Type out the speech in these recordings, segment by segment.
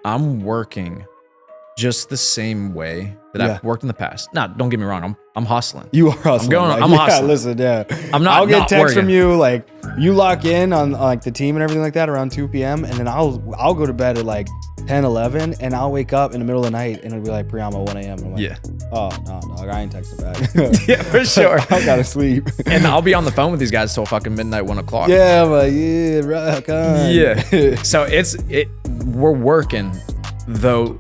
I'm working just the same way that I've worked in the past. Now, don't get me wrong. I'm hustling. You are hustling. I'm hustling. Listen, I'm not. I'll get not text working. from you like you lock in on like the team and everything like that around 2 p.m. and then I'll go to bed at like 10, 11 and I'll wake up in the middle of the night and it'll be like Priamo 1 a.m. And I'm like, Yeah. Oh no, dog, I ain't texting back. Yeah, for sure. I gotta sleep. And I'll be on the phone with these guys till fucking midnight, 1 o'clock. Yeah, I'm like, yeah, rock on. Yeah. So we're working though.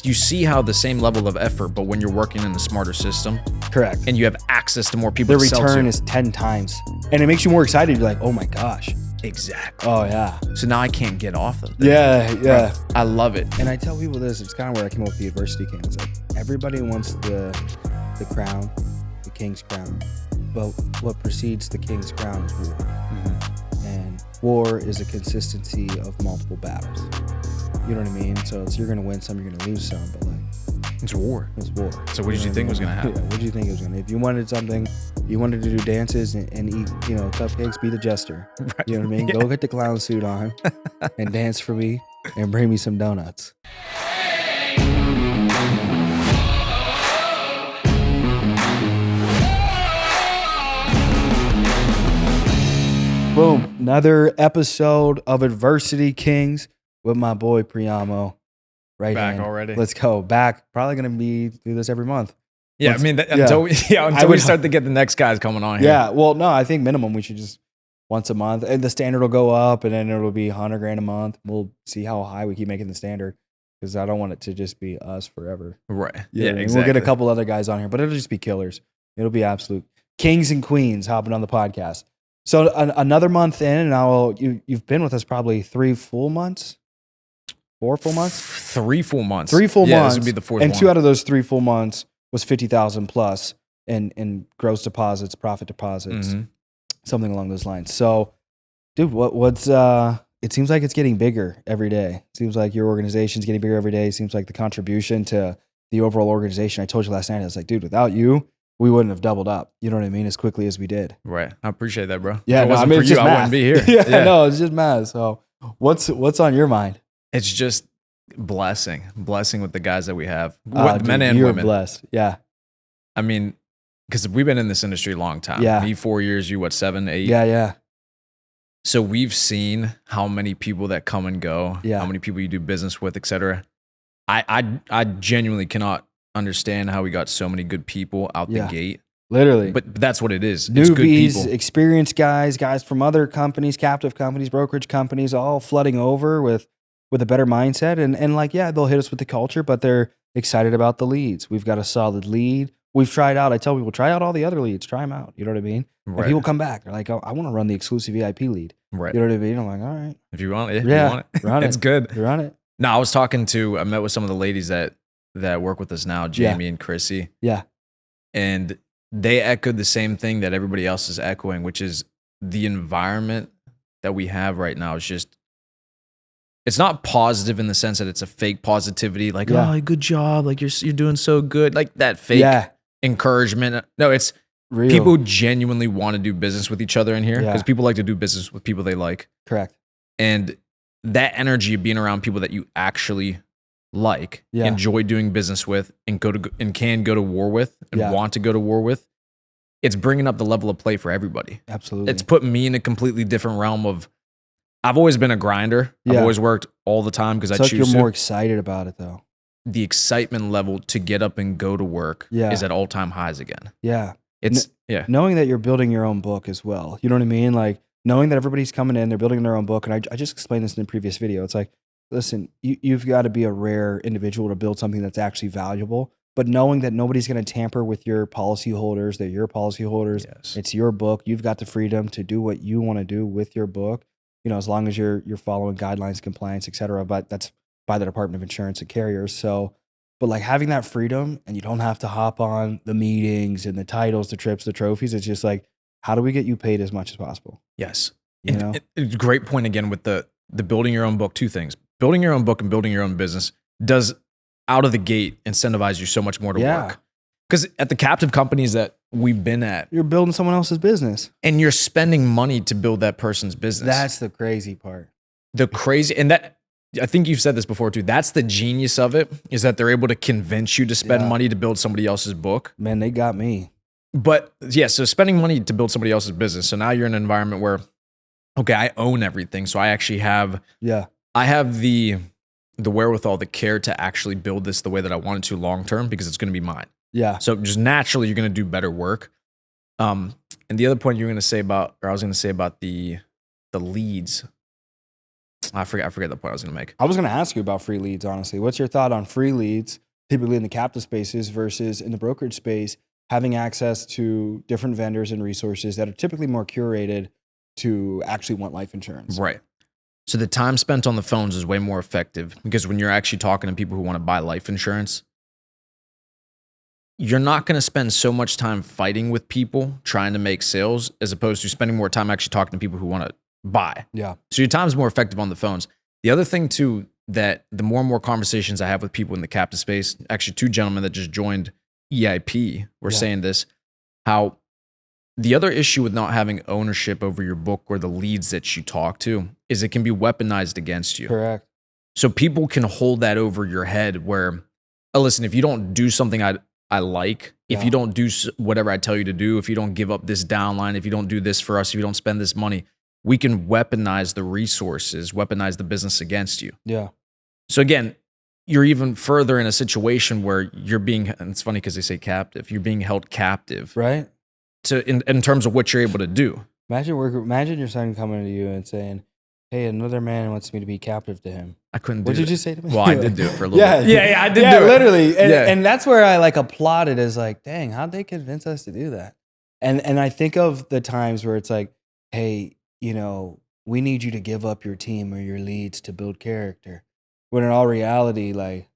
You see how the same level of effort, but when you're working in a smarter system, Correct. and you have access to more people, The to sell return to. is 10 times, and it makes you more excited. You're like, oh my gosh. Exactly. Oh yeah. So now I can't get off of it. Yeah. Bro, I love it. And I tell people this, it's kind of where I came up with the adversity king. It's like everybody wants the crown, the king's crown, but what precedes the king's crown is war. Mm-hmm. And war is a consistency of multiple battles. You know what I mean? So you're gonna win some, you're gonna lose some, but like It's war. it's war. So what did you think was gonna happen? Yeah, what did you think it was gonna? If you wanted something, you wanted to do dances and eat, cupcakes, be the jester. Right. You know what I mean? Yeah. Go get the clown suit on and dance for me and bring me some donuts. Boom. Another episode of Adversity Kings with my boy Priamo. Right Back hand. already. Let's go. Back. Probably going to do this every month. Yeah, Let's- I mean, yeah. until we start to get the next guys coming on here. Yeah. Well, no, I think minimum we should just once a month. And the standard will go up and then it'll be $100,000 a month. We'll see how high we keep making the standard because I don't want it to just be us forever. Right. Yeah, Yeah, and exactly. We'll get a couple other guys on here, but it'll just be killers. It'll be absolute kings and queens hopping on the podcast. So another month in, and you've been with us probably 3 full months, 4 full months, 3 full months. 3 full Yeah, months. this would be the fourth and one. 2 out of those 3 full months was 50,000 plus in gross deposits, profit deposits, Mhm. something along those lines. So, dude, what's it seems like it's getting bigger every day. It seems like your organization's getting bigger every day. It seems like the contribution to the overall organization. I told you last night, I was like, dude, without you, we wouldn't have doubled up. You know what I mean? As quickly as we did. Right. I appreciate that, bro. Yeah, if it wasn't for it's you, just I math. wouldn't be here. yeah, no, it's just math. So, what's on your mind? It's just blessing with the guys that we have, Dude, men and you're women. blessed. Yeah, I mean, because we've been in this industry a long time. Yeah. Me 4 years, you 7, 8? yeah. So we've seen how many people that come and go, Yeah. how many people you do business with, etc. I genuinely cannot understand how we got so many good people out the Yeah. gate. Literally. But that's what it is. It's good Newbies, people. experienced guys from other companies, captive companies, brokerage companies, all flooding over with a better mindset. And like, yeah, they'll hit us with the culture, but they're excited about the leads. We've got a solid lead. We've tried out. I tell people, try out all the other leads. Try them out. You know what I mean? And Right. people come back. They're like, oh, I want to run the exclusive VIP lead. Right. You know what I mean? I'm like, all right, If you want it, Yeah, you want it. run It's it. good. you're on it. No, I met with some of the ladies that work with us now, Jamie and Chrissy, Yeah. and they echoed the same thing that everybody else is echoing, which is the environment that we have right now is just, it's not positive in the sense that it's a fake positivity, like, Yeah. oh, good job, like you're doing so good, like that fake Yeah. encouragement. No, it's Real. people genuinely want to do business with each other in here Yeah. because people like to do business with people they like. Correct. And that energy of being around people that you actually like, Yeah. enjoy doing business with, and can go to war with, and Yeah. want to go to war with, it's bringing up the level of play for everybody. Absolutely. It's put me in a completely different realm of. I've always been a grinder. I've Yeah. always worked all the time because I it's like choose you're more to. excited about it though. The excitement level to get up and go to work Yeah. is at all time highs again. Yeah. It's yeah. Knowing that you're building your own book as well. You know what I mean? Like knowing that everybody's coming in, they're building their own book. And I just explained this in the previous video. It's like, listen, you've got to be a rare individual to build something that's actually valuable. But knowing that nobody's going to tamper with your policyholders, they're your policyholders. Yes. It's your book. You've got the freedom to do what you want to do with your book. You know, as long as you're following guidelines, compliance, et cetera. But that's by the Department of Insurance and Carriers. So, but like having that freedom and you don't have to hop on the meetings and the titles, the trips, the trophies. It's just like, how do we get you paid as much as possible? Yes. You know? It's a great point again with the building your own book. 2 things. Building your own book and building your own business does out of the gate incentivize you so much more to Yeah. work. Because at the captive companies that we've been at, You're building someone else's business. and you're spending money to build that person's business. That's the crazy part. the crazy, and I think you've said this before too. That's the genius of it, is that they're able to convince you to spend money to build somebody else's book. Man, they got me. But yeah, so spending money to build somebody else's business. So now you're in an environment where, okay, I own everything. So I actually have, I have the wherewithal, the care to actually build this the way that I want it to long term, because it's going to be mine. Yeah. So just naturally, you're going to do better work. And the other point you were going to say about, or I was going to say about the leads. I forget the point I was going to make. I was going to ask you about free leads, honestly. What's your thought on free leads, typically in the captive spaces versus in the brokerage space, having access to different vendors and resources that are typically more curated to actually want life insurance? Right. So the time spent on the phones is way more effective, because when you're actually talking to people who want to buy life insurance, you're not going to spend so much time fighting with people trying to make sales, as opposed to spending more time actually talking to people who want to buy. Yeah. So your time's more effective on the phones. The other thing too, that the more and more conversations I have with people in the captive space, actually 2 gentlemen that just joined EIP were saying this, how the other issue with not having ownership over your book or the leads that you talk to is it can be weaponized against you. Correct. So people can hold that over your head where, oh, listen, if you don't do something I like, if you don't do whatever I tell you to do, if you don't give up this downline, if you don't do this for us, if you don't spend this money, we can weaponize the resources, weaponize the business against you. Yeah. So again, you're even further in a situation where you're being, and it's funny because they say captive, you're being held captive, right? To in terms of what you're able to do. Imagine your son coming to you and saying, "Hey, another man wants me to be captive to him." I couldn't do it. What did you say to me? Well, I did do it for a little bit. Yeah, I did do it. Literally. And that's where I like applauded, as like, dang, how'd they convince us to do that? And I think of the times where it's like, hey, you know, we need you to give up your team or your leads to build character. When in all reality, like,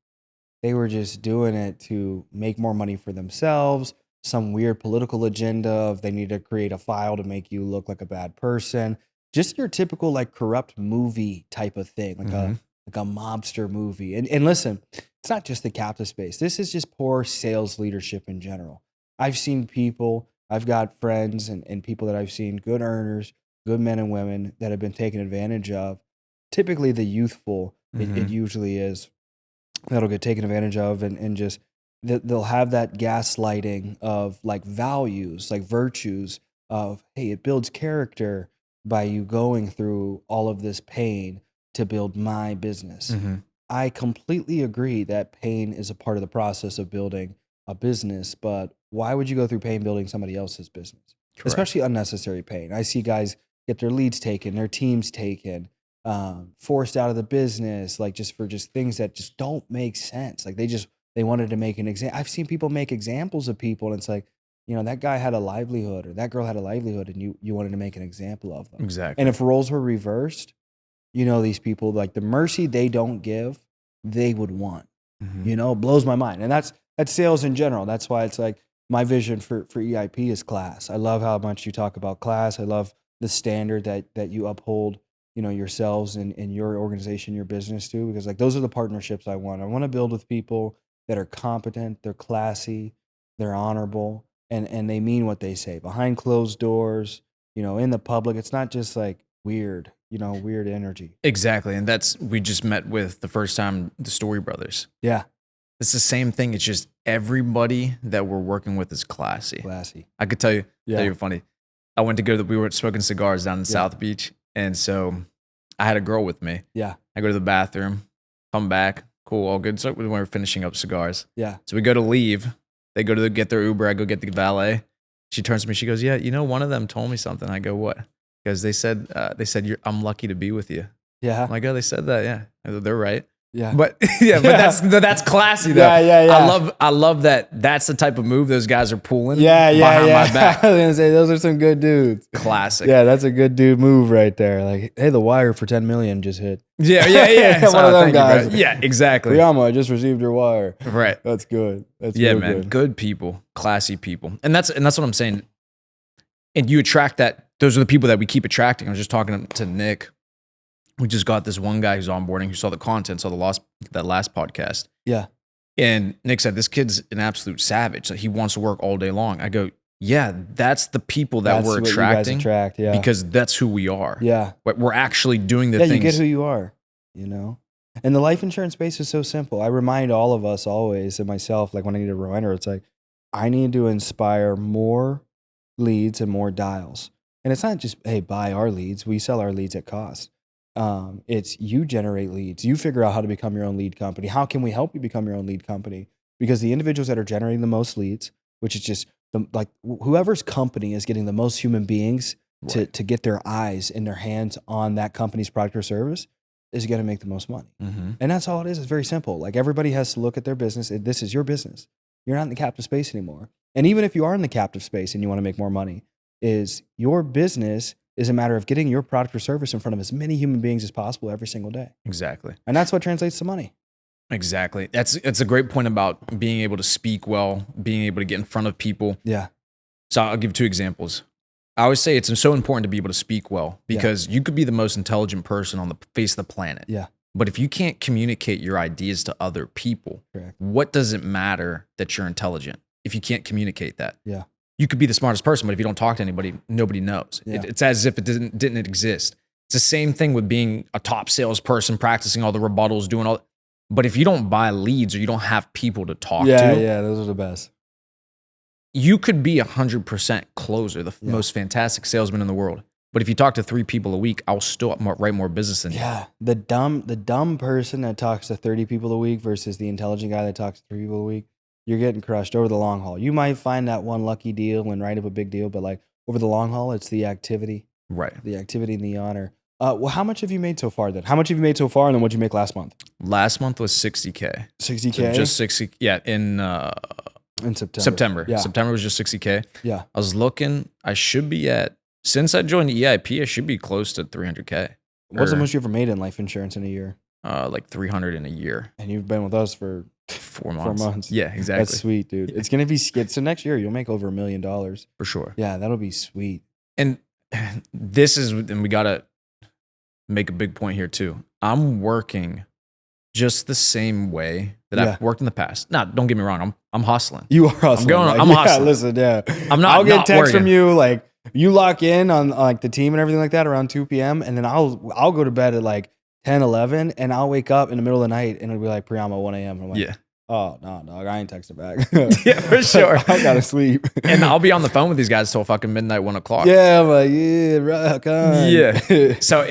they were just doing it to make more money for themselves, some weird political agenda of they need to create a file to make you look like a bad person. Just your typical like corrupt movie type of thing, like a mobster movie. And listen, it's not just the captive space. This is just poor sales leadership in general. I've seen people, I've got friends and people that I've seen, good earners, good men and women that have been taken advantage of. Typically the youthful, it usually is, that'll get taken advantage of, and just they'll have that gaslighting of like values, like virtues of, hey, it builds character by you going through all of this pain to build my business. I completely agree that pain is a part of the process of building a business, but why would you go through pain building somebody else's business? Correct. Especially unnecessary pain. I see guys get their leads taken, their teams taken, forced out of the business, like just for things that just don't make sense. Like they wanted to make an example. I've seen people make examples of people, and it's like, you know, that guy had a livelihood or that girl had a livelihood, and you wanted to make an example of them. Exactly. And if roles were reversed, you know, these people, like the mercy they don't give, they would want. You know, it blows my mind. And that's sales in general. That's why it's like my vision for EIP is class. I love how much you talk about class. I love the standard that you uphold, you know, yourselves and your organization, your business too, because like those are the partnerships I want. I want to build with people that are competent, they're classy, they're honorable, and they mean what they say behind closed doors, you know, in the public. It's not just like weird, you know, weird energy. Exactly. And we just met with the first time the Story Brothers. Yeah. It's the same thing. It's just everybody that we're working with is classy. I could tell you funny. I went to we were smoking cigars down in South Beach. And so I had a girl with me. Yeah. I go to the bathroom, come back. Cool. All good. So we were finishing up cigars. Yeah. So we go to leave. They go to get their Uber. I go get the valet. She turns to me. She goes, yeah, you know, one of them told me something. I go, what? Because they said, I'm lucky to be with you. Yeah. I'm like, oh, they said that. Yeah. They're right. Yeah. But that's classy though. Yeah. I love that. That's the type of move those guys are pulling. Behind my back. I was gonna say those are some good dudes. Classic. Yeah, that's a good dude move right there. Like, hey, the wire for 10 million just hit. Yeah. One of them guys. Yeah, exactly. Priamo, I just received your wire. Right. That's good. That's man. Good people, classy people, and that's what I'm saying. And you attract that. Those are the people that we keep attracting. I was just talking to Nick. We just got this one guy who's onboarding, who saw the content, saw that last podcast. Yeah. And Nick said, this kid's an absolute savage. Like, he wants to work all day long. I go, yeah, that's the people that we're attracting. Yeah. Because that's who we are. Yeah. But we're actually doing the things. You get who you are, you know? And the life insurance space is so simple. I remind all of us always, and myself, like when I need a reminder, it's like, I need to inspire more leads and more dials. And it's not just, hey, buy our leads. We sell our leads at cost. It's you generate leads. You figure out how to become your own lead company. How can we help you become your own lead company? Because the individuals that are generating the most leads, which is just whoever's company is getting the most human beings to get their eyes and their hands on that company's product or service, is going to make the most money. Mm-hmm. And that's all it is. It's very simple. Like everybody has to look at their business. This is your business. You're not in the captive space anymore. And even if you are in the captive space and you want to make more money, is your business is a matter of getting your product or service in front of as many human beings as possible every single day. Exactly. And that's what translates to money. Exactly. That's a great point about being able to speak well, being able to get in front of people. Yeah. So I'll give 2 examples. I always say it's so important to be able to speak well because you could be the most intelligent person on the face of the planet. Yeah. But if you can't communicate your ideas to other people, Correct. what does it matter that you're intelligent if you can't communicate that? Yeah. You could be the smartest person, but if you don't talk to anybody, nobody knows. Yeah. It's as if it didn't exist. It's the same thing with being a top salesperson, practicing all the rebuttals, doing all. But if you don't buy leads or you don't have people to talk to, Yeah, those are the best. You could be 100% closer, the most fantastic salesman in the world. But if you talk to 3 people a week, I'll still write more business than you. Yeah, the dumb person that talks to 30 people a week versus the intelligent guy that talks to 3 people a week, you're getting crushed over the long haul. You might find that one lucky deal and write up a big deal, but like over the long haul, it's the activity. Right. The activity and the honor. Well, how much have you made so far then? How much have you made so far, and then what'd you make last month? Last month was 60K. 60K? So just 60, yeah, in September. Yeah. September was just 60K. Yeah. I was looking, I should be at, since I joined the EIP, I should be close to 300K. What's the most you ever made in life insurance in a year? Like 300 in a year. And you've been with us for 4 months. 4 months. Yeah, exactly. That's sweet, dude. It's going to be skid. So next year, you'll make over $1 million. For sure. Yeah, that'll be sweet. And this is, and we got to make a big point here too. I'm working just the same way that I've worked in the past. Now, don't get me wrong. I'm hustling. You are hustling. I'm hustling. Listen, yeah. I'll get texts from you like you lock in on like the team and everything like that around 2 p.m. and then I'll go to bed at like 10, 11 and I'll wake up in the middle of the night and it'll be like Priamo 1 a.m. I'm like, yeah. Oh, no, dog. I ain't texting back. Yeah, for sure. I gotta sleep. And I'll be on the phone with these guys till fucking midnight, 1 o'clock. Yeah, I'm like, yeah, rock on. Yeah. So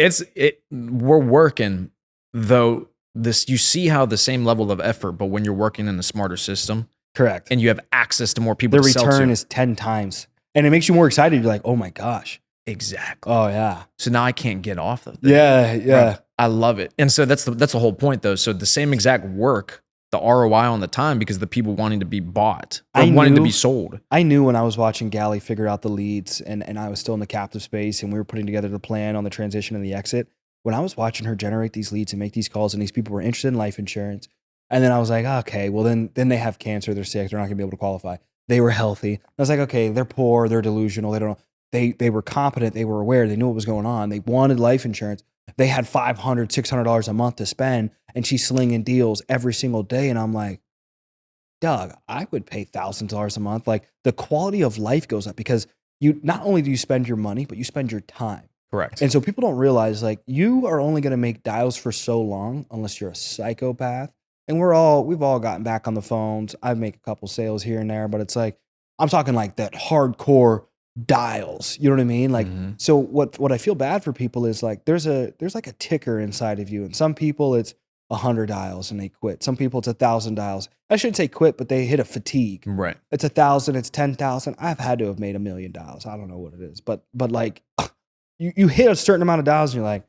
we're working, though you see how the same level of effort, but when you're working in a smarter system. Correct. And you have access to more people the to sell to. return is 10 times. And it makes you more excited. You're like, oh my gosh. Exactly. Oh yeah. So now I can't get off of it. Yeah. Right. I love it. And so that's the whole point though. So the same exact work, the ROI on the time, because the people wanting to be bought or wanting to be sold. I knew when I was watching Gally figure out the leads and I was still in the captive space and we were putting together the plan on the transition and the exit. When I was watching her generate these leads and make these calls and these people were interested in life insurance. And then I was like, okay, well then they have cancer, they're sick, they're not gonna be able to qualify. They were healthy. I was like, okay, they're poor, they're delusional, they don't know. They were competent, they were aware, they knew what was going on. They wanted life insurance. They had $500, $600 a month to spend and she's slinging deals every single day. And I'm like, Doug, I would pay $1,000 a month. Like the quality of life goes up because you not only do you spend your money, but you spend your time. Correct. And so people don't realize like you are only going to make dials for so long unless you're a psychopath. And we've all gotten back on the phones. I make a couple sales here and there, but it's like, I'm talking like that hardcore dials. You know what I mean? Like, so what I feel bad for people is like, there's like a ticker inside of you. And some people it's 100 dials and they quit. Some people it's 1,000 dials. I shouldn't say quit, but they hit a fatigue. Right. It's 1,000, it's 10,000. I've had to have made $1 million dials. I don't know what it is, but like you hit a certain amount of dials and you're like,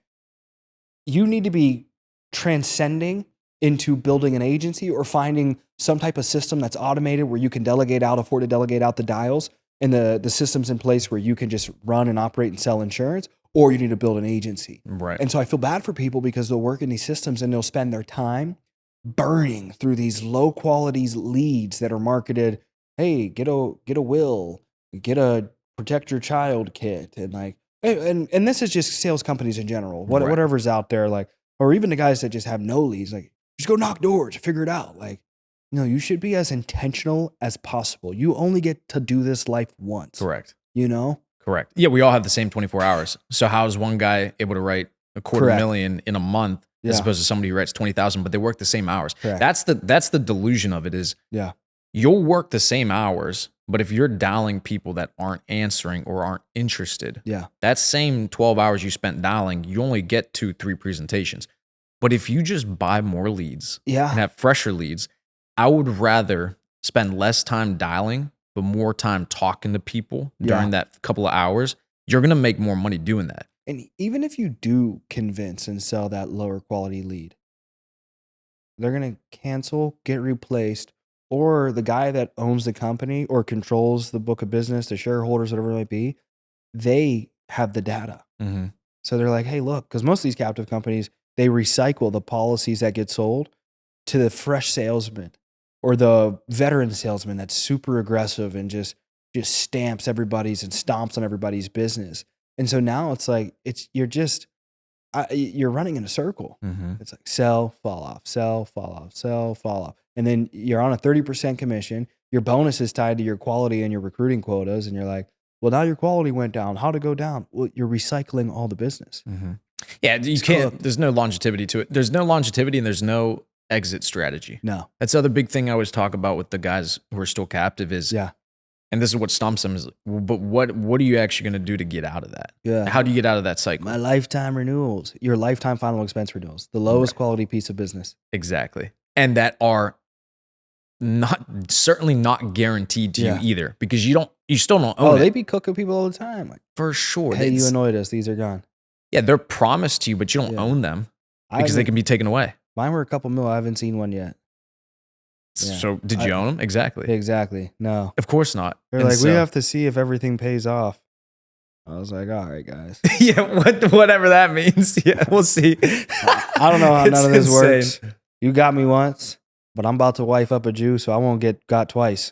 you need to be transcending into building an agency or finding some type of system that's automated where you can afford to delegate out the dials and the systems in place where you can just run and operate and sell insurance, or you need to build an agency. Right. And so I feel bad for people because they'll work in these systems and they'll spend their time burning through these low quality leads that are marketed, hey, get a will, get a protect your child kit. And like, and this is just sales companies in general, whatever's out there, like, or even the guys that just have no leads, like, just go knock doors, figure it out. Like, you should be as intentional as possible. You only get to do this life once. Correct. Correct. Yeah, we all have the same 24 hours. So how is one guy able to write $250,000 in a month as Yeah. opposed to somebody who writes 20,000, but they work the same hours. Correct. That's the delusion of it is Yeah. you'll work the same hours, but if you're dialing people that aren't answering or aren't interested, Yeah. that same 12 hours you spent dialing, you only get 2-3 presentations. But if you just buy more leads Yeah. and have fresher leads, I would rather spend less time dialing, but more time talking to people during that couple of hours. You're going to make more money doing that. And even if you do convince and sell that lower quality lead, they're going to cancel, get replaced, or the guy that owns the company or controls the book of business, the shareholders, whatever it might be, they have the data. Mm-hmm. So they're like, hey, look, because most of these captive companies, they recycle the policies that get sold to the fresh salesman or the veteran salesman that's super aggressive and just stamps everybody's and stomps on everybody's business. And so now it's like you're running in a circle. Mm-hmm. It's like sell, fall off, sell, fall off, sell, fall off. And then you're on a 30% commission. Your bonus is tied to your quality and your recruiting quotas. And you're like, well, now your quality went down. How'd it go down? Well, you're recycling all the business. Mm-hmm. Yeah, you can't, there's no longevity to it. There's no longevity and there's no exit strategy. No. That's the other big thing I always talk about with the guys who are still captive is, and this is what stumps them is, but what are you actually going to do to get out of that? Yeah. How do you get out of that cycle? My lifetime renewals, your lifetime final expense renewals, the lowest quality piece of business. Exactly. And that are certainly not guaranteed to you either, because you still don't own it. They be cooking people all the time. Like, for sure. Hey, you annoyed us. These are gone. Yeah, they're promised to you, but you don't own them because they can be taken away. Mine were a couple mil. I haven't seen one yet. Yeah. So did you own them? Exactly. Exactly. No. Of course not. They're like, we have to see if everything pays off. I was like, all right, guys. Yeah, whatever that means. Yeah, we'll see. I don't know how none of this works. You got me once, but I'm about to wife up a Jew, so I won't get got twice.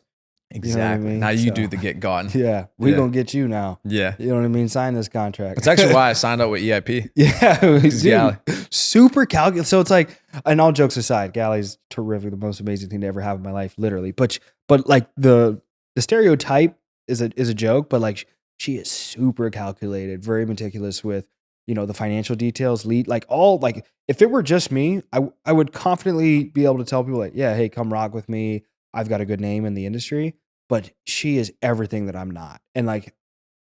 Exactly. You know what I mean? Now you do the get gotten. Yeah. We gonna get you now. Yeah. You know what I mean? Sign this contract. That's actually why I signed up with EIP. Yeah. Super calculated. So it's like, and all jokes aside, Galley's terrific, the most amazing thing to ever happen in my life, literally. But like the stereotype is a joke, but like she is super calculated, very meticulous with, the financial details, if it were just me, I would confidently be able to tell people like, yeah, hey, come rock with me. I've got a good name in the industry, but she is everything that I'm not. And like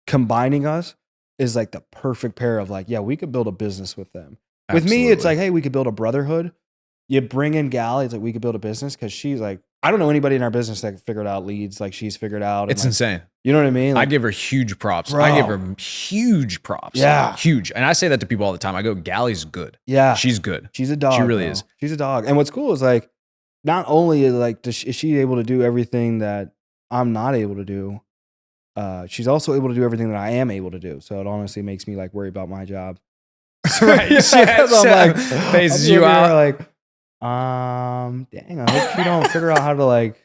combining us is like the perfect pair of like, yeah, we could build a business with them. With me, it's like, hey, we could build a brotherhood. You bring in Gally, it's like we could build a business because she's like, I don't know anybody in our business that figured out leads like she's figured out. It's insane. You know what I mean? I give her huge props. Bro. I give her huge props. Yeah. Huge. And I say that to people all the time. I go, Gally's good. Yeah. She's good. She's a dog. She really is. She's a dog. And what's cool is like, not only is she able to do everything that I'm not able to do, she's also able to do everything that I am able to do. So it honestly makes me like worry about my job. Right. I'm like, phases you out. Like, dang, I hope she don't figure out how to like,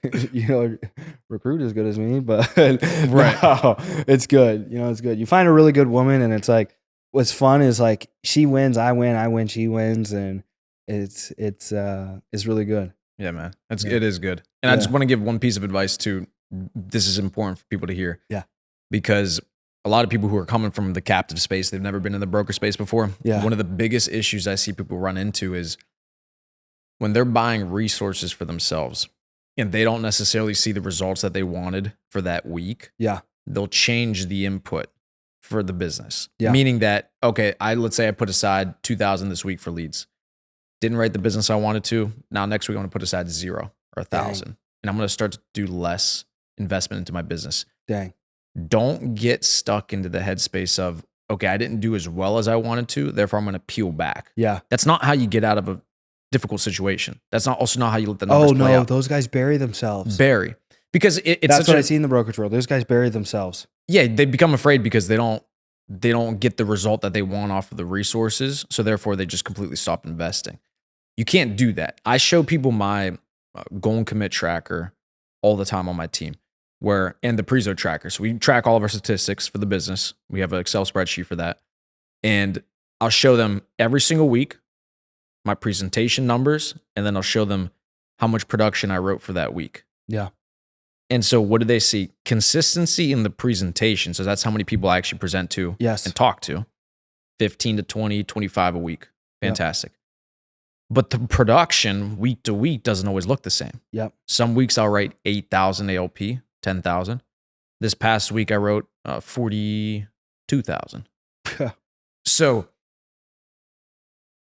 recruit as good as me. But right. No, it's good. It's good. You find a really good woman, and it's like, what's fun is like she wins, I win, she wins, and it's really good. Yeah, man. It is good. And I just want to give one piece of advice too. This is important for people to hear. Yeah. Because a lot of people who are coming from the captive space, they've never been in the broker space before. Yeah. One of the biggest issues I see people run into is when they're buying resources for themselves and they don't necessarily see the results that they wanted for that week. Yeah. They'll change the input for the business. Yeah. Meaning that, okay, let's say I put aside 2,000 this week for leads. Didn't write the business I wanted to. Now next week I want to put aside 0 or 1,000. And I'm going to start to do less investment into my business. Dang. Don't get stuck into the headspace of, okay, I didn't do as well as I wanted to, therefore I'm going to peel back. Yeah. That's not how you get out of a difficult situation. That's also not how you let the numbers play out. Those guys bury themselves. Because it's that's what I see in the brokerage world. Those guys bury themselves. Yeah, they become afraid because they don't get the result that they want off of the resources, so therefore they just completely stop investing. You can't do that. I show people my goal and commit tracker all the time on my team, and the Prizo tracker. So we track all of our statistics for the business. We have an Excel spreadsheet for that. And I'll show them every single week my presentation numbers, and then I'll show them how much production I wrote for that week. Yeah. And so what do they see? Consistency in the presentation. So that's how many people I actually present to and talk to. 15 to 20, 25 a week. Fantastic. But the production week to week doesn't always look the same. Yep. Some weeks I'll write 8,000 ALP, 10,000. This past week I wrote 42,000. So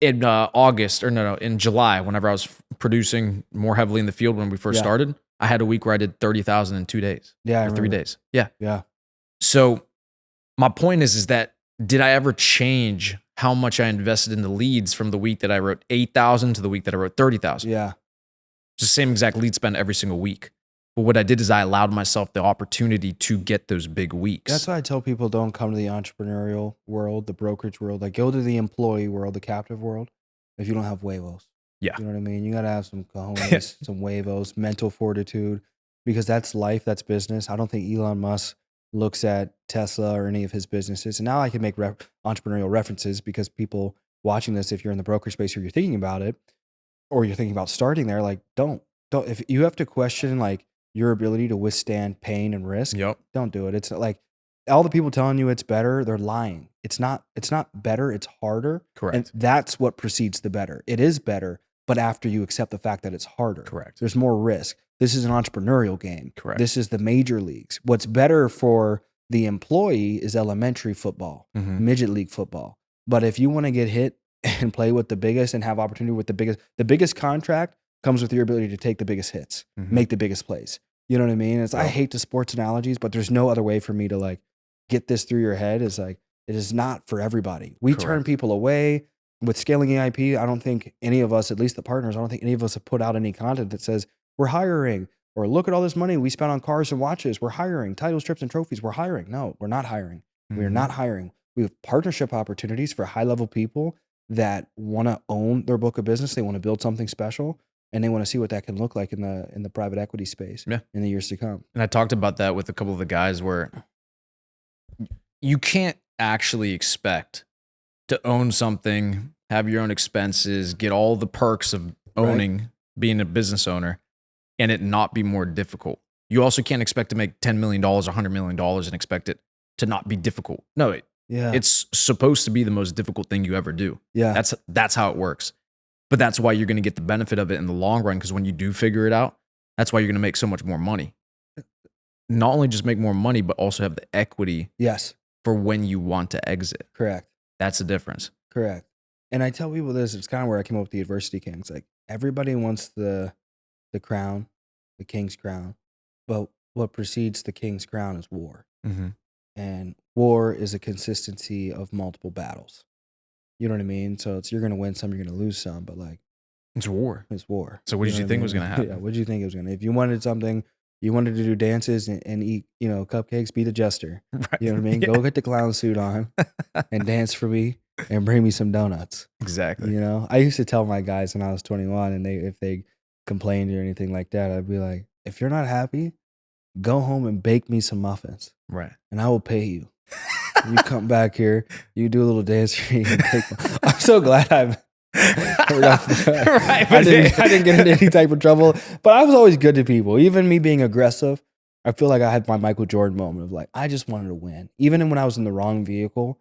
in in July, whenever I was producing more heavily in the field when we first started, I had a week where I did 30,000 in 2 days. Yeah. Or 3 days. Yeah. Yeah. So my point is that did I ever change how much I invested in the leads from the week that I wrote 8,000 to the week that I wrote 30,000? Yeah. It's the same exact lead spend every single week. But what I did is I allowed myself the opportunity to get those big weeks. That's why I tell people don't come to the entrepreneurial world, the brokerage world. Like go to the employee world, the captive world, if you don't have huevos. Yeah. You know what I mean? You got to have some cojones, some huevos, mental fortitude, because that's life, that's business. I don't think Elon Musk looks at Tesla or any of his businesses. And now I can make entrepreneurial references because people watching this, if you're in the broker space or you're thinking about it, or you're thinking about starting there, like don't, if you have to question like your ability to withstand pain and risk, don't do it. It's like all the people telling you it's better, they're lying. It's not better, it's harder. Correct. And that's what precedes the better. It is better, but after you accept the fact that it's harder. Correct. There's more risk. This is an entrepreneurial game. Correct. This is the major leagues. What's better for the employee is elementary football, midget league football. But if you want to get hit and play with the biggest and have opportunity with the biggest contract comes with your ability to take the biggest hits, make the biggest plays. You know what I mean? I hate the sports analogies, but there's no other way for me to like get this through your head. Is like, it is not for everybody. We turn people away with scaling EIP. I don't think any of us, at least the partners, I don't think any of us have put out any content that says we're hiring or look at all this money we spent on cars and watches. We're hiring titles, strips, and trophies. We're hiring. No, we're not hiring. We are not hiring. We have partnership opportunities for high level people that want to own their book of business. They want to build something special. And they want to see what that can look like in the private equity space in the years to come. And I talked about that with a couple of the guys where you can't actually expect to own something, have your own expenses, get all the perks of owning, being a business owner, and it not be more difficult. You also can't expect to make $10 million or $100 million and expect it to not be difficult. No, it's supposed to be the most difficult thing you ever do. Yeah. That's how it works. But that's why you're going to get the benefit of it in the long run, because when you do figure it out, that's why you're going to make so much more money. Not only just make more money, but also have the equity for when you want to exit. Correct. That's the difference. Correct. And I tell people this, it's kind of where I came up with the Adversity Kings. Like everybody wants the crown, the king's crown, but what precedes the king's crown is war. And war is a consistency of multiple battles. You know what I mean? So you're going to win some, you're going to lose some, but like it's war. It's war. So what did you think was going to happen? Yeah, what did you think it was going to? If you wanted something, you wanted to do dances and eat, cupcakes, be the jester. Right. You know what I mean? Go get the clown suit on and dance for me and bring me some donuts. Exactly. I used to tell my guys when I was 21 and if they complained or anything like that, I'd be like, if you're not happy, go home and bake me some muffins. Right. And I will pay you. You come back here, you do a little dance for me. I'm so glad I didn't get into any type of trouble, but I was always good to people. Even me being aggressive, I feel like I had my Michael Jordan moment of like, I just wanted to win. Even when I was in the wrong vehicle,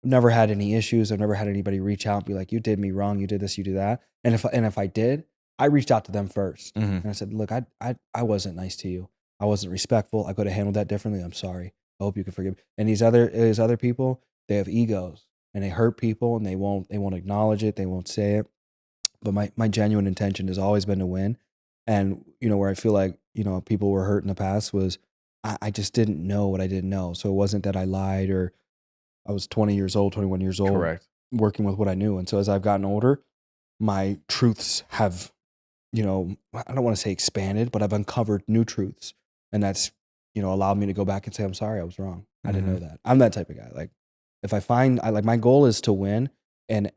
I've never had any issues. I've never had anybody reach out and be like, you did me wrong, you did this, you did that. And if I did, I reached out to them first. And I said, look, I wasn't nice to you. I wasn't respectful. I could have handled that differently. I'm sorry. I hope you can forgive me. And these other people, they have egos and they hurt people and they won't acknowledge it. They won't say it. But my genuine intention has always been to win. And, where I feel like, people were hurt in the past was I just didn't know what I didn't know. So it wasn't that I lied or I was 20 years old, 21 years old, working with what I knew. And so as I've gotten older, my truths have, I don't want to say expanded, but I've uncovered new truths. And that's, allowed me to go back and say, I'm sorry, I was wrong. I didn't know that. I'm that type of guy. Like if I find, my goal is to win. And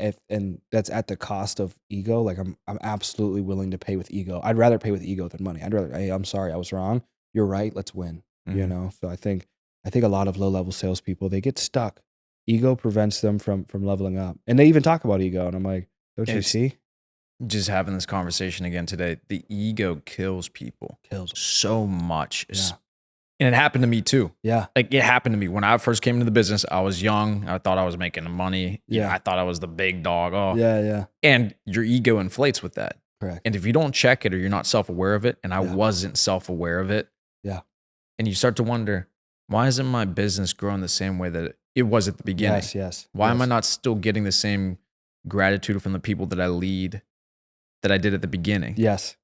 that's at the cost of ego. Like I'm absolutely willing to pay with ego. I'd rather pay with ego than money. I'd rather, hey, I'm sorry, I was wrong. You're right. Let's win. So I think a lot of low level salespeople, they get stuck. Ego prevents them from leveling up. And they even talk about ego. And I'm like, don't you see? Just having this conversation again today, the ego kills people. Kills them. So much. Yeah. And it happened to me too. Yeah. Like it happened to me when I first came into the business. I was young. I thought I was making the money. Yeah. I thought I was the big dog. Oh, Yeah. and your ego inflates with that. Correct. And if you don't check it or you're not self-aware of it, and I wasn't self-aware of it. Yeah. And you start to wonder, why isn't my business growing the same way that it was at the beginning? Yes. Why am I not still getting the same gratitude from the people that I lead that I did at the beginning? Yes.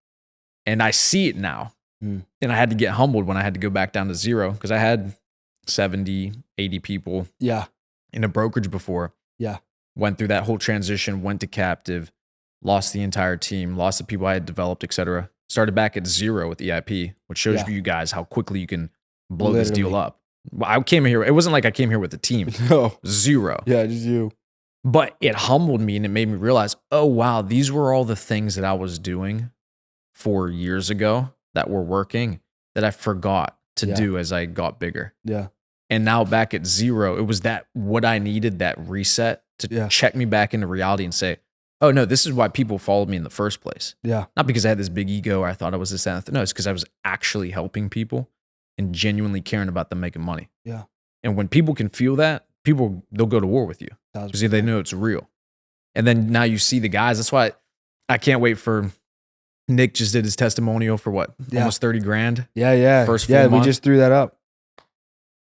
And I see it now. And I had to get humbled when I had to go back down to zero because I had 70, 80 people in a brokerage before. Yeah. Went through that whole transition, went to captive, lost the entire team, lost the people I had developed, etc. Started back at zero with EIP, which shows you guys how quickly you can blow this deal up. I came here, it wasn't like I came here with a team. No. Zero. Yeah, just you. But it humbled me and it made me realize, oh wow, these were all the things that I was doing 4 years ago that were working that I forgot to do as I got bigger. Yeah. And now back at zero, it was that what I needed, that reset to check me back into reality and say, oh no, this is why people followed me in the first place. Yeah. Not because I had this big ego or I thought I was this, that. No, it's because I was actually helping people and genuinely caring about them making money. Yeah. And when people can feel that, they'll go to war with you because they know it's real. And then now you see the guys. That's why I can't wait for Nick just did his testimonial for what? Almost 30 grand. Yeah. First full month. We just threw that up.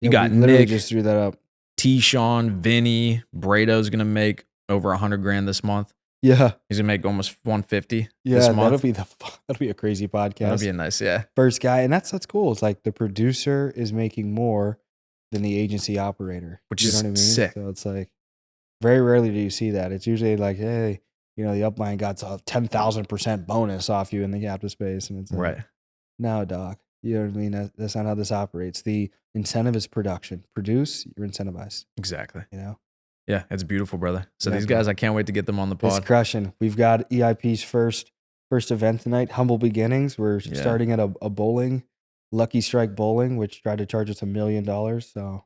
You got literally Nick, just threw that up. T-Sean, Vinny, Brado's going to make over 100 grand this month. Yeah. He's going to make almost 150 this month. That'll be a crazy podcast. That'll be a nice, First guy. And that's cool. It's like the producer is making more than the agency operator. Which is sick. So it's like very rarely do you see that. It's usually like, hey, the upline got a 10,000% bonus off you in the captive space. And it's like, right. No, dog. You know what I mean? That's not how this operates. The incentive is production. Produce, you're incentivized. Exactly. Yeah, it's beautiful, brother. So these guys, I can't wait to get them on the pod. It's crushing. We've got EIP's first event tonight, Humble Beginnings. We're starting at a bowling, Lucky Strike Bowling, which tried to charge us $1 million. So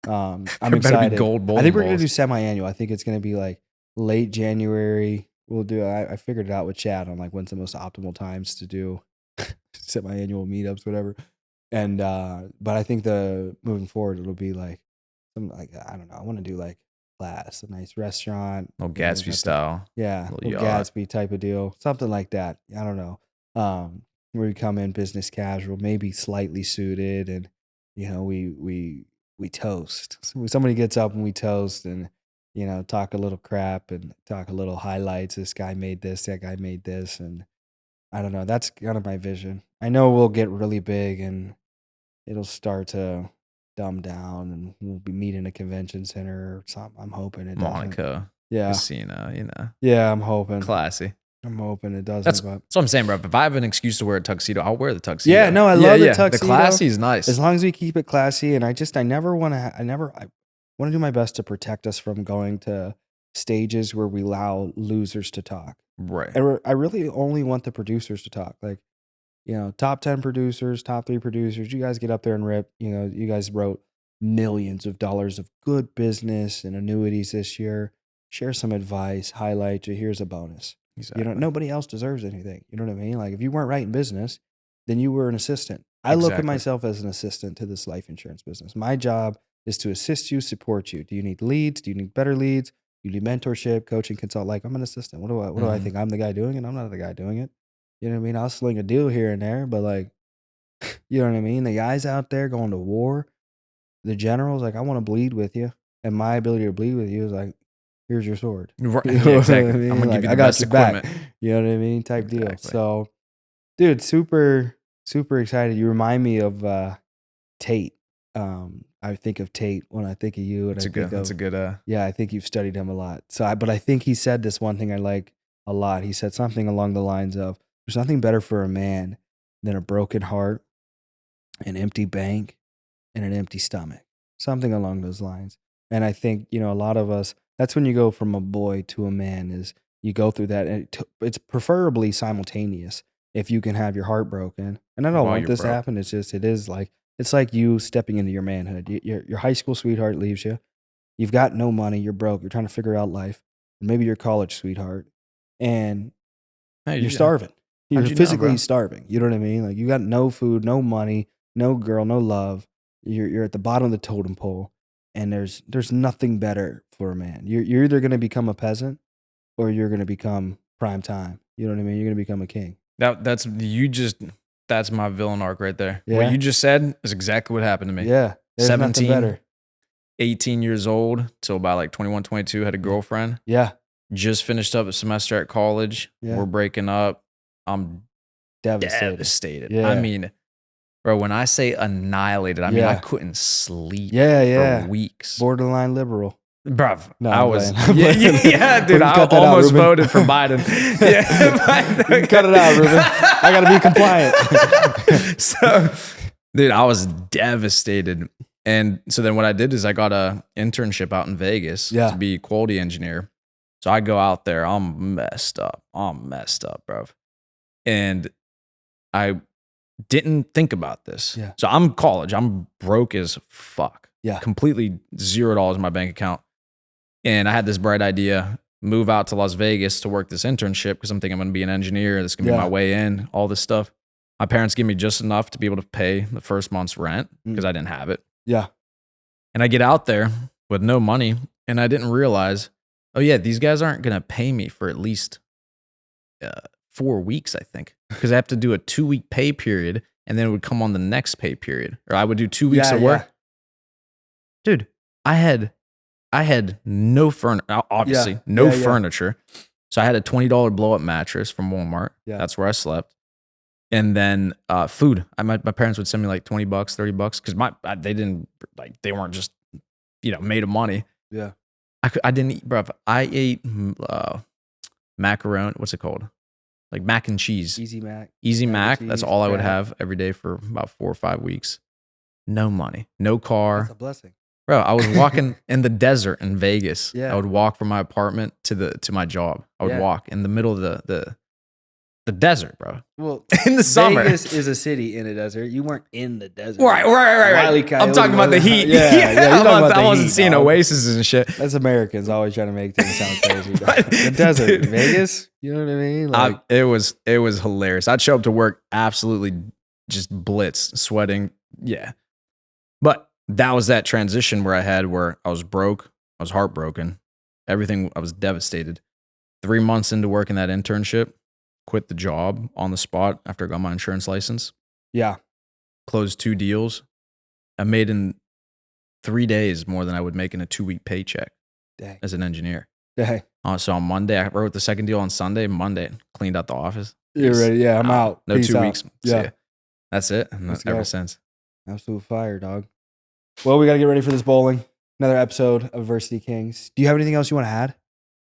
I'm excited. Be gold bowling I think we're going balls. to do semi-annual. I think it's going to be like late January. We'll do, I figured it out with Chad on like when's the most optimal times to do semi-annual meetups, whatever. And, but I think moving forward, it'll be like, something like, I don't know. I want to do like class, a nice restaurant. Little Gatsby style. Yeah. Little Gatsby type of deal. Something like that. I don't know. Where we come in business casual, maybe slightly suited. And, we toast. Somebody gets up and we toast and, talk a little crap and talk a little highlights. This guy made this, that guy made this. And I don't know. That's kind of my vision. I know we'll get really big and it'll start to dumb down and we'll be meeting a convention center or something. I'm hoping it doesn't. Monaco. Yeah. Casino, Yeah, I'm hoping. Classy. I'm hoping it doesn't. That's what I'm saying, bro. If I have an excuse to wear a tuxedo, I'll wear the tuxedo. Yeah, no, I love the tuxedo. The classy is nice. As long as we keep it classy. And I want to do my best to protect us from going to stages where we allow losers to talk. Right. And I really only want the producers to talk. Like, top 10 producers, top 3 producers, you guys get up there and rip. You guys wrote millions of dollars of good business and annuities this year. Share some advice, highlight you. Here's a bonus. Exactly. Nobody else deserves anything. You know what I mean? Like if you weren't right in business, then you were an assistant. I look at myself as an assistant to this life insurance business. My job is to assist you, support you. Do you need leads? Do you need better leads? You need mentorship, coaching, consult. Like I'm an assistant. What do I think? I'm the guy doing it. I'm not the guy doing it. You know what I mean? I'll sling a deal here and there, but like, you know what I mean? The guys out there going to war, the generals, like I want to bleed with you. And my ability to bleed with you is like, here's your sword. Right. Yeah, exactly. I mean? I'm gonna give you the best equipment. Back. You know what I mean? Type deal. So, dude, super, super excited. You remind me of Tate. I think of Tate when I think of you. And That's a good. Yeah, I think you've studied him a lot. So, but I think he said this one thing I like a lot. He said something along the lines of, "There's nothing better for a man than a broken heart, an empty bank, and an empty stomach." Something along those lines. And I think a lot of us. That's when you go from a boy to a man is you go through that. And it's preferably simultaneous if you can have your heart broken. And I don't want this to happen. It's like you stepping into your manhood. Your high school sweetheart leaves you. You've got no money. You're broke. You're trying to figure out life. Or maybe your college sweetheart. And you're starving. You're physically starving. You know what I mean? Like you got no food, no money, no girl, no love. You're at the bottom of the totem pole, and there's nothing better for a man. You're either gonna become a peasant or you're gonna become prime time. You know what I mean? You're gonna become a king. That's my villain arc right there. Yeah. What you just said is exactly what happened to me. Yeah. There's 17, nothing better. 18 years old till about like 21, 22, had a girlfriend. Yeah. Just finished up a semester at college. Yeah. We're breaking up. I'm devastated. Yeah. I mean, bro, when I say annihilated, I mean, I Yeah. couldn't sleep Yeah. for weeks. Borderline liberal. Bruv, No, I I'm was, playing. yeah, dude, We can I cut that out, almost Ruben. voted for Biden. You can cut it out, Ruben. I gotta be compliant. So, dude, I was devastated. And so then what I did is I got a internship out in Vegas to be quality engineer. So I go out there, I'm messed up, bro. And I didn't think about this. Yeah. So I'm college, I'm broke as fuck. Yeah. Completely $0 in my bank account. And I had this bright idea, move out to Las Vegas to work this internship because I'm thinking I'm going to be an engineer. This is going to be my way in, all this stuff. My parents give me just enough to be able to pay the first month's rent because I didn't have it. Yeah. And I get out there with no money and I didn't realize, oh yeah, these guys aren't going to pay me for at least 4 weeks, I think, because I have to do a 2-week pay period and then it would come on the next pay period. Or I would do 2 weeks of work. Dude, I had no furniture, obviously, no furniture. So I had a $20 blow up mattress from Walmart. Yeah. That's where I slept. And then food. My parents would send me like $20, $30 because they weren't just, made of money. Yeah. I didn't eat, bro. I ate macaroni. What's it called? Like mac and cheese. Easy Mac. That's all I would have every day for about 4 or 5 weeks. No money, no car. That's a blessing. Bro, I was walking in the desert in Vegas. Yeah. I would walk from my apartment to my job. I would walk in the middle of the desert, bro. Well, in the summer. Vegas is a city in a desert. You weren't in the desert. Right. I'm talking about the heat. I wasn't seeing oases and shit. That's Americans always trying to make things sound crazy. The desert, Vegas. You know what I mean? Like, it was hilarious. I'd show up to work absolutely just blitz, sweating. Yeah, but that was that transition where I was broke, I was heartbroken, everything. I was devastated. 3 months into working that internship, quit the job on the spot after I got my insurance license. Yeah. Closed 2 deals. I made in 3 days more than I would make in a 2-week paycheck as an engineer. Dang. So on Monday, I wrote the second deal on Sunday. Monday, cleaned out the office. You're ready. Yeah, I'm out. No, Peace 2 out. weeks. Yeah. That's it. And ever since. Absolute fire, dog. Well, we got to get ready for this bowling. Another episode of Varsity Kings. Do you have anything else you want to add?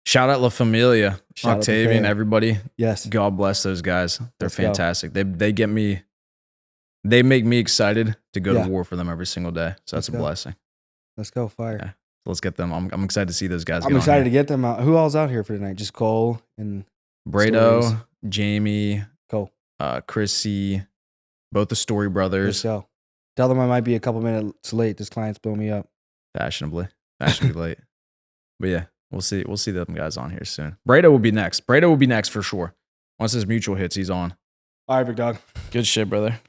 Shout out La Familia, Octavian, everybody. Yes. God bless those guys. They're fantastic. They make me excited to go to war for them every single day. So that's a blessing. Let's go, fire. Yeah. So let's get them. I'm excited to see those guys. I'm excited to get them out. Who all's out here for tonight? Just Cole and Brado, Stories. Jamie, Cole, Chrissy, both the Story brothers. Let's go. Tell them I might be a couple minutes late. This client's blowing me up. Fashionably late. But yeah, we'll see them guys on here soon. Brado will be next for sure. Once his mutual hits, he's on. All right, big dog. Good shit, brother.